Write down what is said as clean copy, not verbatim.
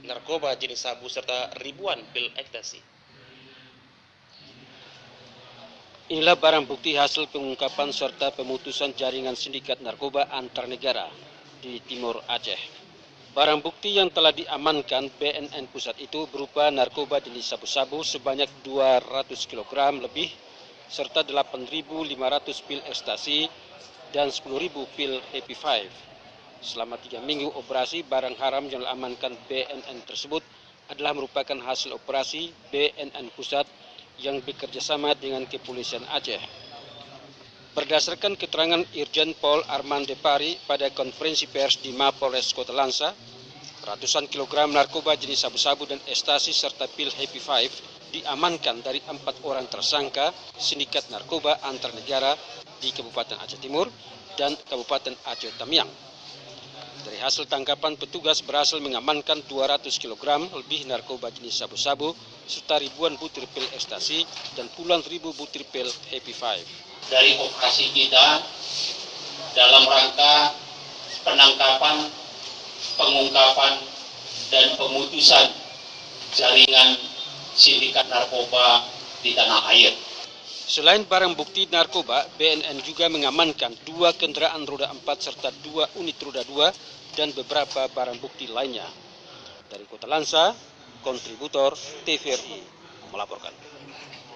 narkoba jenis sabu serta ribuan pil ekstasi. Inilah barang bukti hasil pengungkapan serta pemutusan jaringan sindikat narkoba antar negara di Timur Aceh. Barang bukti yang telah diamankan BNN Pusat itu berupa narkoba jenis sabu-sabu sebanyak 200 kg lebih, serta 8.500 pil ekstasi dan 10.000 pil Happy Five. Selama 3 minggu operasi, barang haram yang diamankan BNN tersebut adalah merupakan hasil operasi BNN Pusat yang bekerjasama dengan Kepolisian Aceh. Berdasarkan keterangan Irjen Pol Arman Depari pada konferensi pers di Mapolres Kota Langsa, ratusan kilogram narkoba jenis sabu-sabu dan ekstasi serta pil Happy Five diamankan dari 4 orang tersangka sindikat narkoba antar negara di Kabupaten Aceh Timur dan Kabupaten Aceh Tamiang. Dari hasil tangkapan, petugas berhasil mengamankan 200 kg lebih narkoba jenis sabu-sabu serta ribuan butir pil ekstasi dan puluhan ribu butir pil Happy Five. Dari operasi kita dalam rangka penangkapan, pengungkapan, dan pemutusan jaringan sindikat narkoba di tanah air. Selain barang bukti narkoba, BNN juga mengamankan 2 kendaraan roda 4 serta 2 unit roda 2 dan beberapa barang bukti lainnya. Dari Kota Langsa, kontributor TVRI melaporkan.